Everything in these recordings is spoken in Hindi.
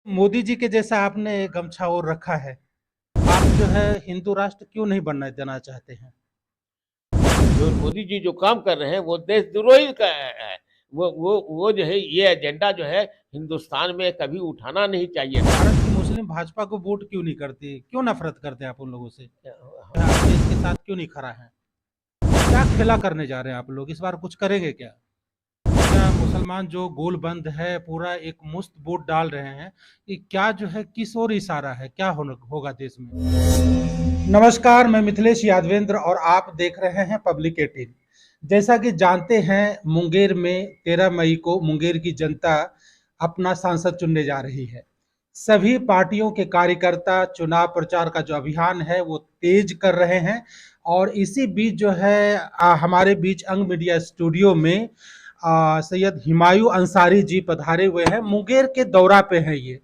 मोदी जी के जैसा आपने गमछा ओढ़ रखा है। आप जो है हिंदू राष्ट्र क्यों नहीं बनना देना चाहते हैं? जो मोदी जी जो काम कर रहे हैं वो देशद्रोही का है। वो जो है ये एजेंडा जो है हिंदुस्तान में कभी उठाना नहीं चाहिए था। भारत की मुस्लिम भाजपा को वोट क्यों नहीं करती? क्यों नफ़रत करते हैं आप उन लोगों से? आप देश के साथ क्यों नहीं खड़ा हैं? क्या खेला करने जा रहे हैं आप लोग? इस बार कुछ करेंगे क्या? क्या मुसलमान जो गोलबंद है, पूरा एक मुश्त वोट डाल रहे हैं, ये क्या जो है किस ओर इशारा है? क्या होगा देश में? नमस्कार, मैं मिथिलेश यादवेंद्र और आप देख रहे हैं पब्लिक 18। जैसा कि जानते हैं, मुंगेर में 13 मई को मुंगेर की जनता अपना सांसद चुनने जा रही है। सभी पार्टियों के कार्यकर्ता चुनाव प्रचार का जो अभियान है वो तेज कर रहे हैं और इसी बीच जो है हमारे बीच अंग मीडिया स्टूडियो में सैयद हिमायू अंसारी जी पधारे हुए हैं। मुंगेर के दौरा पे हैं ये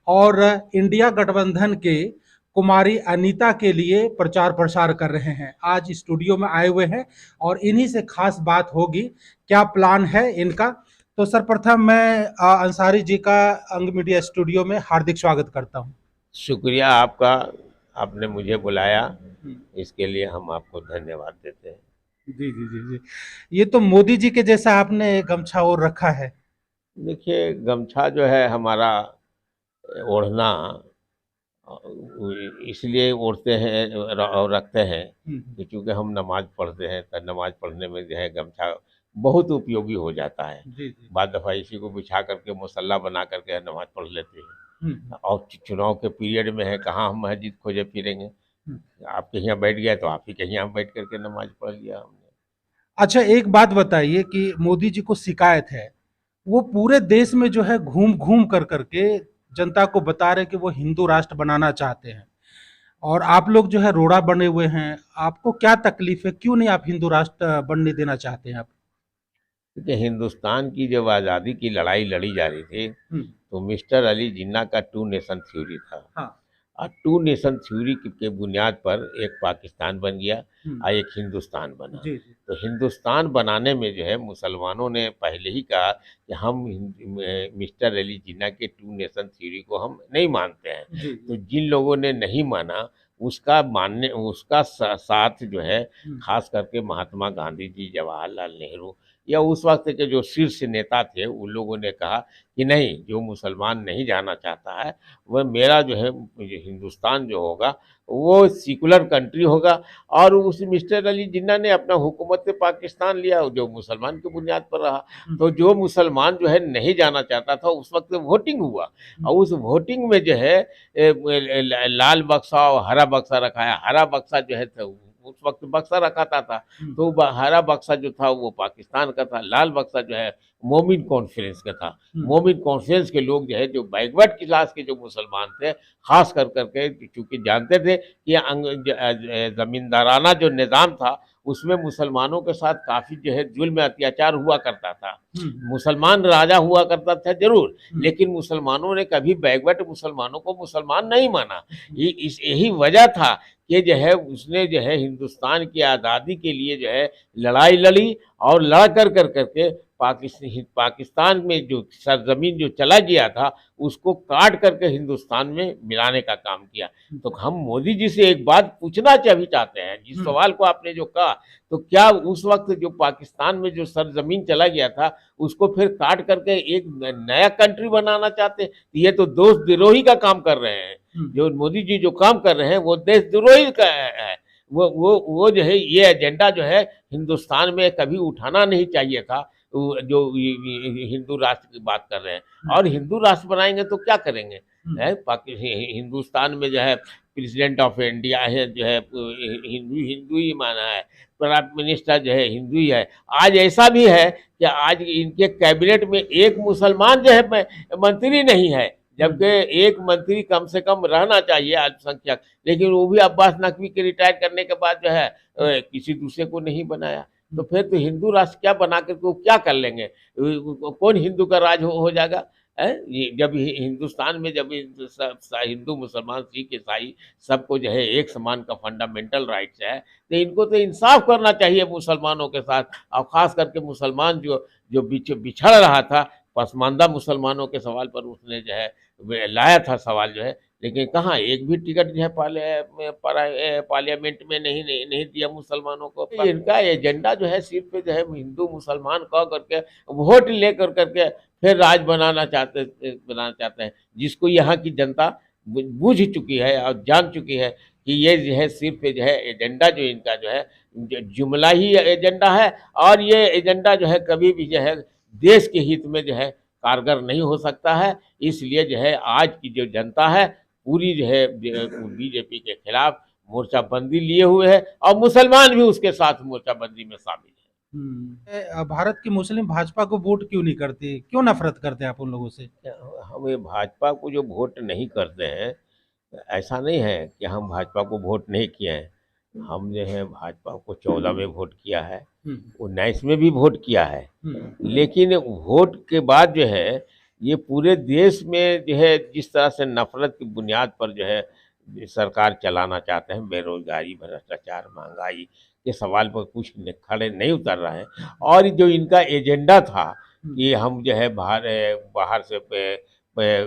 और इंडिया गठबंधन के कुमारी अनीता के लिए प्रचार प्रसार कर रहे हैं। आज स्टूडियो में आए हुए हैं और इन्हीं से खास बात होगी, क्या प्लान है इनका। तो सर्वप्रथम मैं अंसारी जी का अंग मीडिया स्टूडियो में हार्दिक स्वागत करता हूं। शुक्रिया आपका, आपने मुझे बुलाया, इसके लिए हम आपको धन्यवाद देते हैं। जी जी जी जी। ये तो मोदी जी के जैसा आपने गमछा ओढ़ रखा है। देखिए, गमछा जो है हमारा ओढ़ना इसलिए ओढ़ते हैं और रखते हैं कि चूँकि हम नमाज पढ़ते हैं तो नमाज पढ़ने में जो है गमछा बहुत उपयोगी हो जाता है। जी जी। बाद दफ़ा इसी को बिछा करके मुसल्ला बना करके नमाज पढ़ लेते हैं। हम्म और चुनाव के पीरियड में है, कहाँ हम मस्जिद खोजे फिरेंगे। हम्म। आप कहीं यहाँ बैठ गए तो आप ही कहीं यहाँ बैठ करके नमाज पढ़ लिया हमने। अच्छा, एक बात बताइए कि मोदी जी को शिकायत है, वो पूरे देश में जो है घूम घूम कर करके जनता को बता रहे कि वो हिंदू राष्ट्र बनाना चाहते हैं और आप लोग जो है रोड़ा बने हुए हैं। आपको क्या तकलीफ है? क्यों नहीं आप हिंदू राष्ट्र बनने देना चाहते हैं आप? क्योंकि हिंदुस्तान की जब आज़ादी की लड़ाई लड़ी जा रही थी तो मिस्टर अली जिन्ना का टू नेशन थ्योरी था। हाँ। और टू नेशन थ्योरी के बुनियाद पर एक पाकिस्तान बन गया और एक हिंदुस्तान बना। जी जी। तो हिंदुस्तान बनाने में जो है मुसलमानों ने पहले ही कहा कि हम मिस्टर अली जिन्ना के टू नेशन थ्योरी को हम नहीं मानते हैं। जी तो जी। जिन लोगों ने नहीं माना उसका साथ जो है खास करके महात्मा गांधी जी, जवाहरलाल नेहरू या उस वक्त के जो शीर्ष नेता थे उन लोगों ने कहा कि नहीं, जो मुसलमान नहीं जाना चाहता है वह मेरा जो है हिंदुस्तान जो होगा वो सेकुलर कंट्री होगा। और उस मिस्टर अली जिन्ना ने अपना हुकूमत पाकिस्तान लिया जो मुसलमान की बुनियाद पर रहा। तो जो मुसलमान जो है नहीं जाना चाहता था उस वक्त वोटिंग हुआ और उस वोटिंग में जो है लाल बक्सा और हरा बक्सा रखा है। हरा बक्सा जो है उस वक्त बक्सा रखाता था तो हरा बक्सा जो था वो पाकिस्तान का था, लाल बक्सा जो है मोमिन कॉन्फ्रेंस का था। मोमिन कॉन्फ्रेंस के लोग जो है जो बैकवर्ड क्लास के जो मुसलमान थे खास कर करके चूंकि जानते थे कि जमींदाराना जो निज़ाम था उसमें मुसलमानों के साथ काफ़ी जो है जुल्म अत्याचार हुआ करता था। मुसलमान राजा हुआ करता था जरूर, लेकिन मुसलमानों ने कभी बैकवर्ड मुसलमानों को मुसलमान नहीं माना। यही वजह था कि जो है उसने जो है हिंदुस्तान की आज़ादी के लिए जो है लड़ाई लड़ी और लड़ कर करके पाकिस्तान में जो सरजमीन जो चला गया था उसको काट करके हिंदुस्तान में मिलाने का काम किया। तो हम मोदी जी से एक बात पूछना भी चाहते हैं, जिस सवाल को आपने जो कहा, तो क्या उस वक्त जो पाकिस्तान में जो सरजमीन चला गया था उसको फिर काट करके एक नया कंट्री बनाना चाहते हैं? ये तो देशद्रोही का काम कर रहे हैं। जो मोदी जी जो काम कर रहे हैं वो देशद्रोही का है। वो जो है ये एजेंडा जो है हिंदुस्तान में कभी उठाना नहीं चाहिए था। जो हिंदू राष्ट्र की बात कर रहे हैं और हिंदू राष्ट्र बनाएंगे तो क्या करेंगे? है हिंदुस्तान में जो है प्रेसिडेंट ऑफ इंडिया है जो है हिंदू हिंदू ही माना है, प्राइम मिनिस्टर जो है हिंदू ही है। आज ऐसा भी है कि आज इनके कैबिनेट में एक मुसलमान जो है मंत्री नहीं है, जबकि एक मंत्री कम से कम रहना चाहिए अल्पसंख्यक, लेकिन वो भी अब्बास नकवी के रिटायर करने के बाद जो है किसी दूसरे को नहीं बनाया। तो फिर तो हिंदू राष्ट्र क्या बना करके वो क्या कर लेंगे? कौन हिंदू का राज हो जाएगा? है ये जब हिंदुस्तान में जब हिंदू मुसलमान सिख ईसाई सबको जो है एक समान का फंडामेंटल राइट्स है, तो इनको तो इंसाफ करना चाहिए मुसलमानों के साथ। और खास करके मुसलमान जो जो बिछड़ रहा था पसमानदा मुसलमानों के सवाल पर उसने जो है लाया था सवाल जो है, लेकिन कहाँ एक भी टिकट जो है पार्लियामेंट में नहीं दिया मुसलमानों को। इनका एजेंडा जो है सिर्फ जो है हिंदू मुसलमान कह करके वोट ले करके फिर राज बनाना चाहते हैं, जिसको यहाँ की जनता बूझ चुकी है और जान चुकी है कि ये जो है सिर्फ जो है एजेंडा जो इनका जो है जुमला ही एजेंडा है, और ये एजेंडा जो है कभी भी जो है देश के हित में जो है कारगर नहीं हो सकता है। इसलिए जो है आज की जो जनता है पूरी जो है बीजेपी के खिलाफ मोर्चाबंदी लिए हुए है, और मुसलमान भी उसके साथ मोर्चाबंदी में शामिल है। भारत की मुस्लिम भाजपा को वोट क्यों नहीं करती, क्यों नफरत करते हैं आप उन लोगों से? हम ये भाजपा को जो वोट नहीं करते हैं, ऐसा नहीं है कि हम भाजपा को वोट नहीं किए हैं। हम जो है भाजपा को 14 में वोट किया है, 19 में भी वोट किया है, लेकिन वोट के बाद जो है ये पूरे देश में जो है जिस तरह से नफरत की बुनियाद पर जो है सरकार चलाना चाहते हैं, बेरोजगारी, भ्रष्टाचार, महंगाई के सवाल पर कुछ खड़े नहीं उतर रहा है। और जो इनका एजेंडा था कि हम जो है बाहर से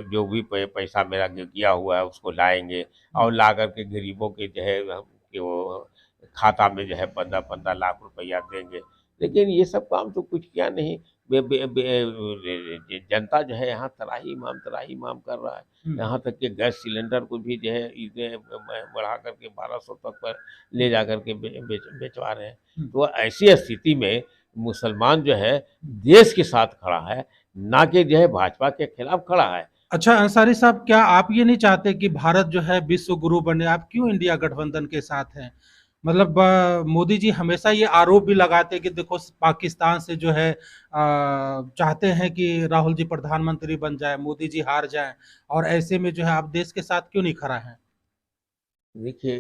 जो भी पैसा मेरा गया हुआ है उसको लाएंगे और ला करके गरीबों के जो है कि वो खाता में जो है 15-15 लाख रुपया देंगे, लेकिन ये सब काम तो कुछ किया नहीं। जनता जो है यहाँ तराही माम कर रहा है। यहाँ तक कि गैस सिलेंडर को भी जो है इसे बढ़ा करके 1200 तक पर ले जा करके बेचवा रहे हैं। तो ऐसी स्थिति में मुसलमान जो है देश के साथ खड़ा है, ना कि जो है भाजपा के खिलाफ खड़ा है। अच्छा अंसारी साहब, क्या आप ये नहीं चाहते कि भारत जो है विश्व गुरु बने? आप क्यों इंडिया गठबंधन के साथ हैं? मतलब मोदी जी हमेशा ये आरोप भी लगाते हैं कि देखो पाकिस्तान से जो है चाहते हैं कि राहुल जी प्रधानमंत्री बन जाए, मोदी जी हार जाए, और ऐसे में जो है आप देश के साथ क्यों नहीं खड़ा है? देखिए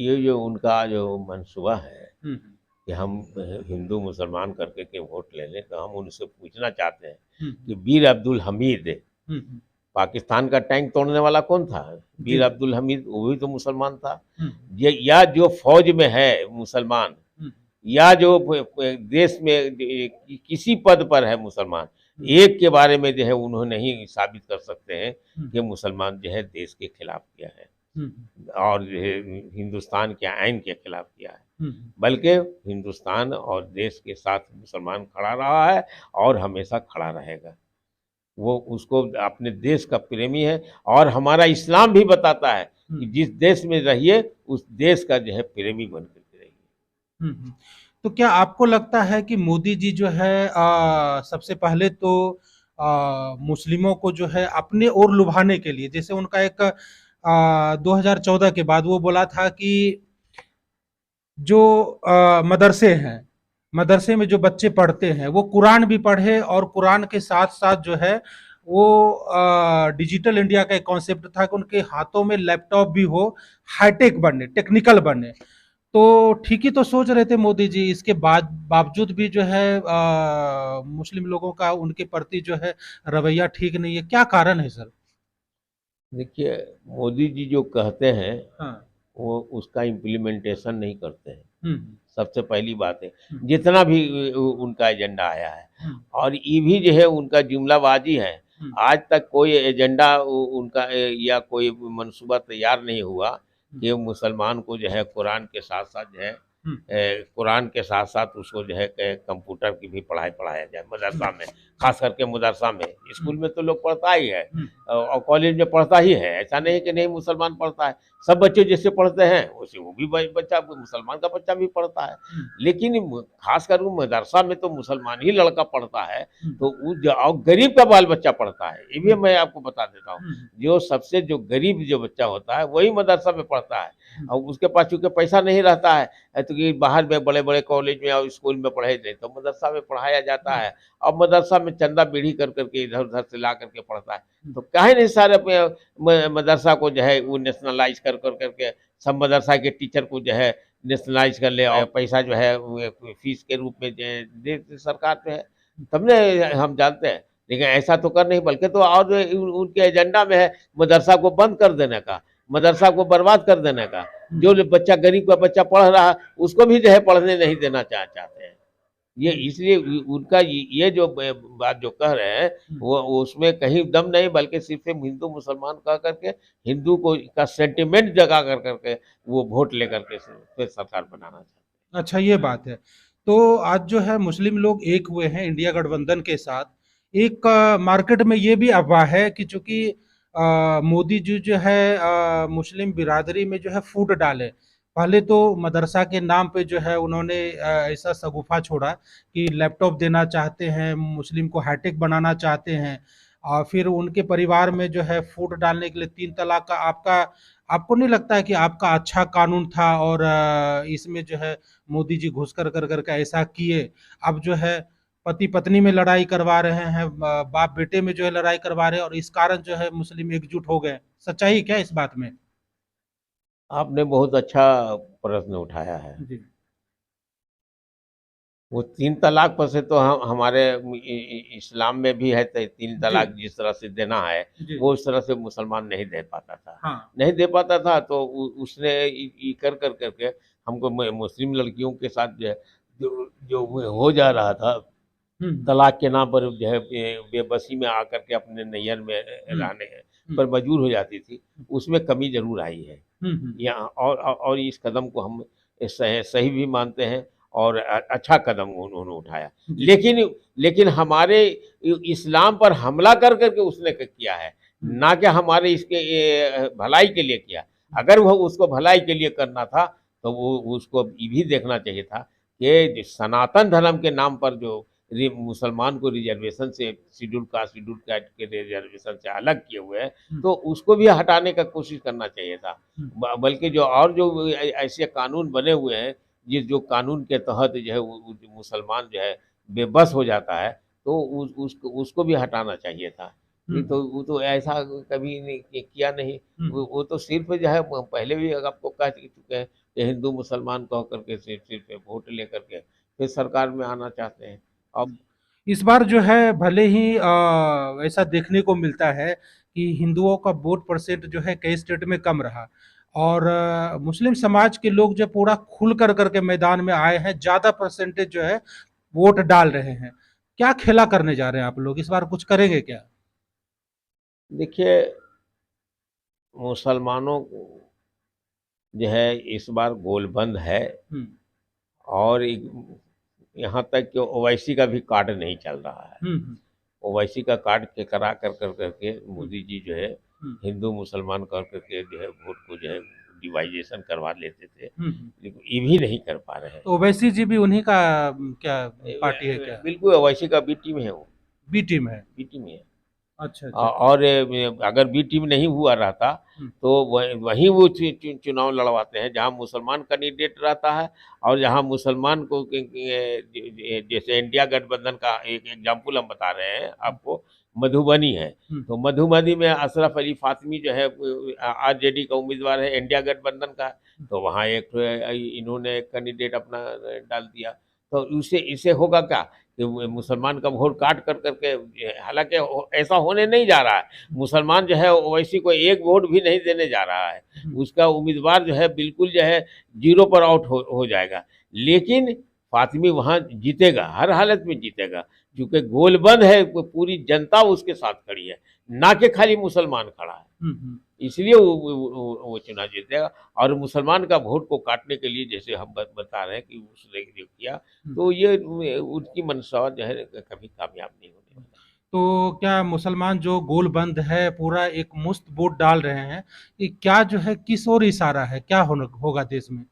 ये जो उनका जो मंसूबा है कि हम हिंदू मुसलमान करके के वोट ले लें, तो हम उनसे पूछना चाहते हैं कि वीर अब्दुल हमीद पाकिस्तान का टैंक तोड़ने वाला कौन था? वीर अब्दुल हमीद, वो भी तो मुसलमान था। या जो फौज में है मुसलमान, या जो देश में किसी पद पर है मुसलमान, एक के बारे में जो है उन्होंने ही साबित कर सकते हैं कि मुसलमान जो है देश के खिलाफ किया है और जो है हिंदुस्तान के आइन के खिलाफ किया है, बल्कि हिंदुस्तान और देश के साथ मुसलमान खड़ा रहा है और हमेशा खड़ा रहेगा। वो उसको अपने देश का प्रेमी है, और हमारा इस्लाम भी बताता है कि जिस देश में रहिए उस देश का जो है प्रेमी बन करके रहिए। तो क्या आपको लगता है कि मोदी जी जो है सबसे पहले तो मुस्लिमों को जो है अपने ओर लुभाने के लिए, जैसे उनका एक 2014 के बाद वो बोला था कि जो मदरसे हैं, मदरसे में जो बच्चे पढ़ते हैं वो कुरान भी पढ़े, और कुरान के साथ साथ जो है वो डिजिटल इंडिया का एक कॉन्सेप्ट था कि उनके हाथों में लैपटॉप भी हो, हाईटेक बने, टेक्निकल बने। तो ठीक ही तो सोच रहे थे मोदी जी, इसके बावजूद भी जो है मुस्लिम लोगों का उनके प्रति जो है रवैया ठीक नहीं है। क्या कारण है सर? देखिए मोदी जी जो कहते हैं हाँ। वो उसका इम्प्लीमेंटेशन नहीं करते हैं, सबसे पहली बात है। जितना भी उनका एजेंडा आया है और ये भी जो है उनका जुमलाबाजी है। आज तक कोई एजेंडा उनका या कोई मंसूबा तैयार नहीं हुआ कि मुसलमान को जो है कुरान के साथ साथ जो है कुरान के साथ साथ उसको जो है कंप्यूटर की भी पढ़ाया जाए मदरसा में, खास करके मदरसा में। स्कूल में तो लोग पढ़ता ही है और कॉलेज में पढ़ता ही है, ऐसा नहीं कि नहीं मुसलमान पढ़ता है। सब बच्चे जैसे पढ़ते हैं वैसे वो भी बच्चा, मुसलमान का बच्चा भी पढ़ता है, लेकिन खास कर मदरसा में तो मुसलमान ही लड़का पढ़ता है, तो और गरीब का बाल बच्चा पढ़ता है। ये भी मैं आपको बता देता हूँ, जो सबसे जो गरीब जो बच्चा होता है वही मदरसा में पढ़ता है, और उसके पास चूँकि पैसा नहीं रहता है तो कि बाहर में बड़े बड़े कॉलेज में और स्कूल में पढ़े थे, तो मदरसा में पढ़ाया जाता है। अब मदरसा में चंदा बीड़ी कर करके इधर उधर से ला करके पढ़ता है, तो काहे नहीं सारे मदरसा को जो है वो नेशनलाइज कर करके सब मदरसा के टीचर को जो है नेशनलाइज कर ले, और पैसा जो है फीस के रूप में दे सरकार जो है, तब ने हम जानते हैं। लेकिन ऐसा तो कर नहीं, बल्कि तो और उनके एजेंडा में है मदरसा को बंद कर देने का, मदरसा को बर्बाद कर देने का। जो बच्चा गरीब का बच्चा पढ़ रहा है उसको भी जो है पढ़ने नहीं देना चाहते हैं। ये इसलिए उनका ये जो बात जो कह रहे हैं वो उसमें कहीं दम नहीं, बल्कि सिर्फ हिंदू मुसलमान कह करके हिंदू को का सेंटिमेंट जगा कर करके वो वोट लेकर के फिर सरकार बनाना चाहते अच्छा, ये बात है। तो आज जो है मुस्लिम लोग एक हुए हैं इंडिया गठबंधन के साथ। एक मार्केट में ये भी अफवाह है कि चूंकि मोदी जी जो है मुस्लिम बिरादरी में जो है फूट डाले। पहले तो मदरसा के नाम पे जो है उन्होंने ऐसा शगुफा छोड़ा कि लैपटॉप देना चाहते हैं, मुस्लिम को हाईटेक बनाना चाहते हैं। और फिर उनके परिवार में जो है फूट डालने के लिए 3 तलाक का आपका आपको नहीं लगता है कि आपका अच्छा कानून था और इसमें जो है मोदी जी घुस कर कर करके ऐसा किए। अब जो है पति पत्नी में लड़ाई करवा रहे हैं, बाप बेटे में जो है लड़ाई करवा रहे हैं और इस कारण जो है मुस्लिम एकजुट हो गए। सच्चाई क्या इस बात में? हैं। आपने बहुत अच्छा प्रश्न उठाया है। जी। वो 3 तलाक पर से तो हम हमारे इस्लाम में भी है, 3 तलाक जी। जिस तरह से देना है जी। वो उस तरह से मुसलमान नहीं दे पाता था। हाँ। नहीं दे पाता था तो उसने कर कर करके हमको मुस्लिम लड़कियों के साथ जो है जो वो हो जा रहा था, तलाक के नाम पर जो है बेबसी में आकर के अपने नैयर में रहने पर मजबूर हो जाती थी, उसमें कमी जरूर आई है यहाँ। और इस कदम को हम सही भी मानते हैं और अच्छा कदम उन्होंने उठाया। लेकिन लेकिन हमारे इस्लाम पर हमला कर करके उसने किया है, ना कि हमारे इसके भलाई के लिए किया। अगर वो उसको भलाई के लिए करना था तो वो उसको ये भी देखना चाहिए था कि सनातन धर्म के नाम पर जो मुसलमान को रिजर्वेशन से शेड्यूल कास्ट के रिजर्वेशन से अलग किए हुए हैं तो उसको भी हटाने का कोशिश करना चाहिए था। बल्कि जो और जो ऐसे कानून बने हुए हैं जिस जो कानून के तहत जो है मुसलमान जो है बेबस हो जाता है तो उसको भी हटाना चाहिए था। नहीं तो वो तो ऐसा कभी नहीं किया नहीं। वो तो सिर्फ जो है पहले भी आपको कह चुके हैं कि हिंदू मुसलमान कह करके सिर्फ वोट लेकर के फिर सरकार में आना चाहते हैं। अब इस बार जो है भले ही ऐसा देखने को मिलता है कि हिंदुओं का वोट परसेंट जो है कई स्टेट में कम रहा और मुस्लिम समाज के लोग जो पूरा खुल कर करके मैदान में आए हैं, ज्यादा परसेंटेज जो है वोट डाल रहे हैं। क्या खेला करने जा रहे हैं आप लोग? इस बार कुछ करेंगे क्या? देखिए, मुसलमानों को जो है इस बार गोलबंद है और यहाँ तक कि ओवैसी का भी कार्ड नहीं चल रहा है। ओवैसी का कार्ड के करा कर करके मोदी जी जो है हिंदू मुसलमान कर करके जो है वोट को जो है डिवाइजेशन करवा लेते थे, लेकिन ये भी नहीं कर पा रहे हैं। तो ओवैसी जी भी उन्हीं का क्या पार्टी है क्या? बिल्कुल ओवैसी का बी टीम है, वो बी टीम है। बी टीम है। अच्छा। और अगर बी टीम नहीं हुआ रहता तो वहीं वो चुनाव लड़वाते हैं जहां मुसलमान कैंडिडेट रहता है और जहां मुसलमान को जैसे इंडिया गठबंधन का एक एग्जाम्पल हम बता रहे हैं आपको, मधुबनी है। तो मधुबनी में अशरफ अली फातिमी जो है आरजेडी का उम्मीदवार है इंडिया गठबंधन का, तो वहाँ एक इन्होंने कैंडिडेट अपना डाल दिया। तो इससे होगा क्या कि मुसलमान का वोट काट कर करके, हालांकि ऐसा होने नहीं जा रहा है। मुसलमान जो है ओवैसी को एक वोट भी नहीं देने जा रहा है, उसका उम्मीदवार जो है बिल्कुल जो है जीरो पर आउट हो जाएगा। लेकिन फातिमी वहाँ जीतेगा, हर हालत में जीतेगा, क्योंकि गोलबंद है, पूरी जनता उसके साथ खड़ी है, ना कि खाली मुसलमान खड़ा है। इसलिए वो चुनाव जीतेगा। और मुसलमान का वोट को काटने के लिए जैसे हम बता रहे हैं कि उसने जो किया तो ये उनकी मंशा जो है कभी कामयाब नहीं होने वाला। तो क्या मुसलमान जो गोलबंद है पूरा एक मुश्त वोट डाल रहे हैं, ये क्या जो है किस ओर इशारा है? क्या होगा देश में?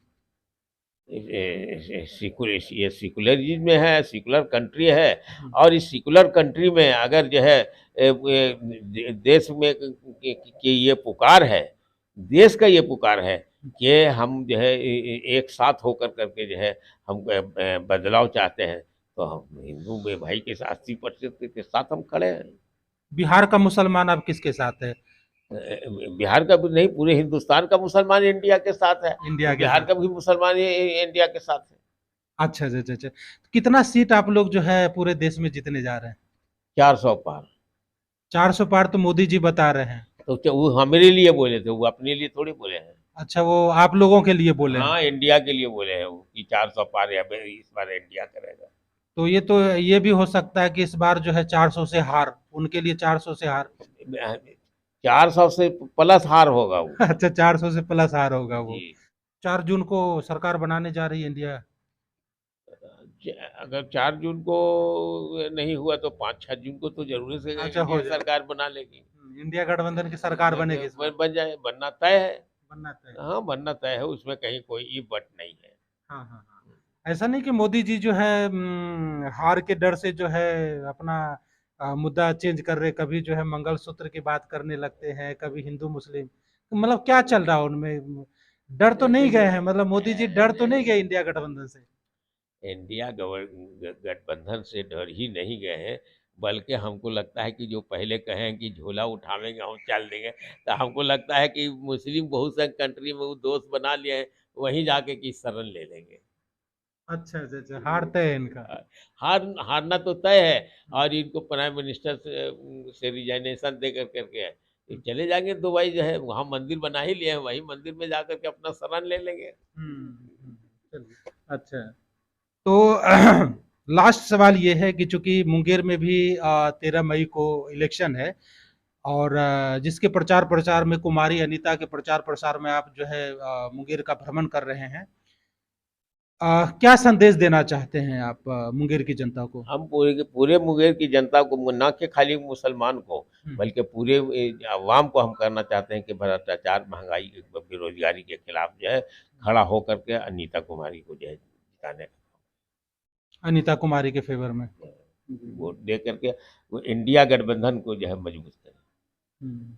ये सेकुलरिज्म में है, सेकुलर कंट्री है और इस सेकुलर कंट्री में अगर जो है देश में कि ये पुकार है, देश का ये पुकार है कि हम जो है एक साथ होकर करके जो है हम बदलाव चाहते हैं, तो हम हिंदू में भाई के 80% के साथ हम खड़े हैं। बिहार का मुसलमान अब किसके साथ है? बिहार का भी नहीं, पूरे हिंदुस्तान का मुसलमान इंडिया के साथ है। इंडिया के बिहार साथ। का भी मुसलमान इंडिया के साथ है। अच्छा अच्छा अच्छा। कितना सीट आप लोग जो है पूरे देश में जीतने जा रहे हैं? 400 पार। 400 पार तो मोदी जी बता रहे हैं। तो क्या वो हमारे लिए बोले थे, वो अपने लिए थोड़ी बोले हैं। अच्छा, वो आप लोगों के लिए बोले हैं। हाँ, इंडिया के लिए बोले हैं वो कि 400 पार या इस बार इंडिया करेगा। तो ये भी हो सकता है कि इस बार जो है 400 से हार, उनके लिए 400 से हार। 400 से प्लस हार होगा वो। अच्छा, 400 से प्लस हार होगा वो। जी। 4 जून को सरकार बनाने जा रही है इंडिया। अगर 4 जून को नहीं हुआ तो 5-6 जून को तो जरूर से अच्छा, हो इंडिया जाए। सरकार बना लेगी। इंडिया गठबंधन की सरकार बनेगी इस बार। बन जाए, बनना तय है। बनना तय है। हाँ, बनना तय है, उसमें कहीं कोई इफ बट नहीं है। हाँ, हाँ, हाँ। ऐसा नहीं कि मोदी जी जो है हार के डर से जो है अपना मुद्दा चेंज कर रहे, कभी जो है मंगलसूत्र की बात करने लगते हैं, कभी हिंदू मुस्लिम, तो मतलब क्या चल रहा है उनमें? डर तो नहीं गए हैं, मतलब मोदी जी डर तो नहीं गए इंडिया गठबंधन से? इंडिया गठबंधन से डर ही नहीं गए हैं, बल्कि हमको लगता है कि जो पहले कहें कि झोला उठावेंगे हम चल देंगे, तो हमको लगता है कि मुस्लिम बहुत सा कंट्री में वो दोस्त बना लिए हैं, वहीं जाके कि शरण ले लेंगे। अच्छा, अच्छा, अच्छा, हार तय है इनका। हारना तो तय है। और इनको प्राइम मिनिस्टर से रिजाइनेशन दे करके ये चले जाएंगे दुबई, जो है वहाँ मंदिर बना ही लिए हैं, वही मंदिर में जा करके अपना शरण ले लेंगे। चलिए, अच्छा। तो लास्ट सवाल ये है कि चूंकि मुंगेर में भी 13 मई को इलेक्शन है, और जिसके प्रचार प्रसार में कुमारी अनीता के प्रचार प्रसार में आप जो है मुंगेर का भ्रमण कर रहे हैं, क्या संदेश देना चाहते हैं आप मुंगेर की जनता को? हम पूरे के पूरे मुंगेर की जनता को, न कि खाली मुसलमान को, हम्म, बल्कि पूरे अवाम को हम करना चाहते हैं कि भ्रष्टाचार, महंगाई, बेरोजगारी के खिलाफ जो है खड़ा होकर के अनीता कुमारी को जो है जिताने का अनीता कुमारी के फेवर में। वोट दे करके वो इंडिया गठबंधन को जो है मजबूत करें। हम्म।